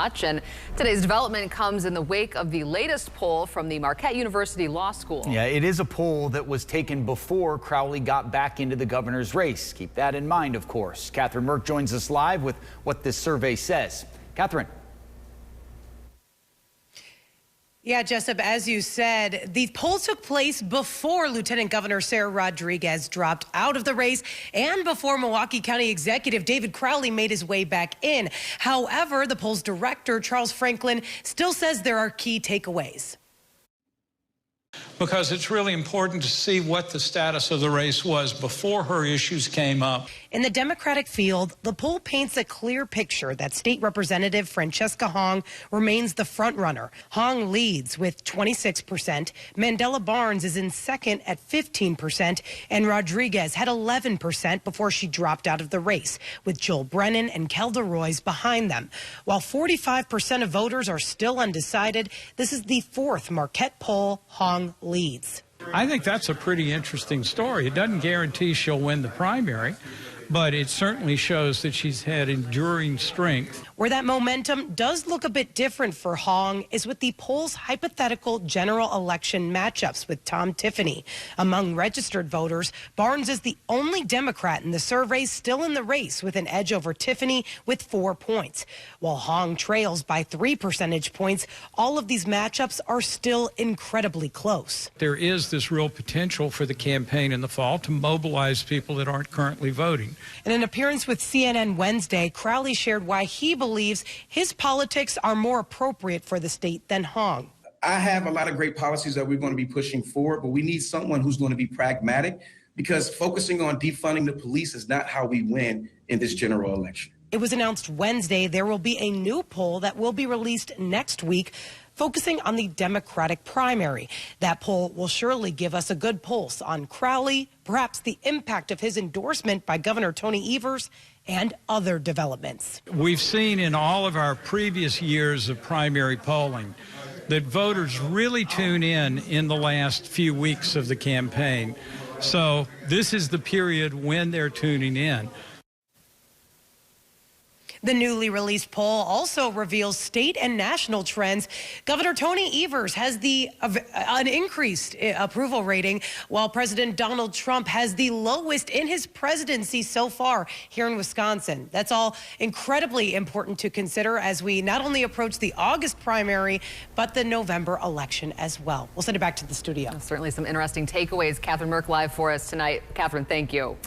And today's development comes in the wake of the latest poll from the Marquette University Law School. Yeah, it is a poll that was taken before Crowley got back into the governor's race. Keep that in mind, of course. Catherine Merck joins us live with what this survey says. Catherine. Yeah, Jessup, as you said, the polls took place before Lieutenant Governor Sarah Rodriguez dropped out of the race and before Milwaukee County Executive David Crowley made his way back in. However, the poll's director, Charles Franklin, still says there are key takeaways. Because it's really important to see what the status of the race was before her issues came up. In the Democratic field, the poll paints a clear picture that State Representative Francesca Hong remains the frontrunner. Hong leads with 26%. Mandela Barnes is in second at 15%. And Rodriguez had 11% before she dropped out of the race, with Joel Brennan and Kelda Royce behind them. While 45% of voters are still undecided, this is the fourth Marquette poll Hong leads. I think that's a pretty interesting story. It doesn't guarantee she'll win the primary, but it certainly shows that she's had enduring strength. Where that momentum does look a bit different for Hong is with the poll's hypothetical general election matchups with Tom Tiffany. Among registered voters, Barnes is the only Democrat in the survey still in the race with an edge over Tiffany with 4 points. While Hong trails by 3 percentage points, all of these matchups are still incredibly close. There is this real potential for the campaign in the fall to mobilize people that aren't currently voting. In an appearance with CNN Wednesday, Crowley shared why he believes his politics are more appropriate for the state than Hong. I have a lot of great policies that we're going to be pushing forward, but we need someone who's going to be pragmatic, because focusing on defunding the police is not how we win in this general election. It was announced Wednesday there will be a new poll that will be released next week, focusing on the Democratic primary. That poll will surely give us a good pulse on Crowley, perhaps the impact of his endorsement by Governor Tony Evers, and other developments. We've seen in all of our previous years of primary polling that voters really tune in the last few weeks of the campaign. So this is the period when they're tuning in. The newly released poll also reveals state and national trends. Governor Tony Evers has an increased approval rating, while President Donald Trump has the lowest in his presidency so far here in Wisconsin. That's all incredibly important to consider as we not only approach the August primary, but the November election as well. We'll send it back to the studio. Certainly some interesting takeaways. Catherine Merck live for us tonight. Catherine, thank you.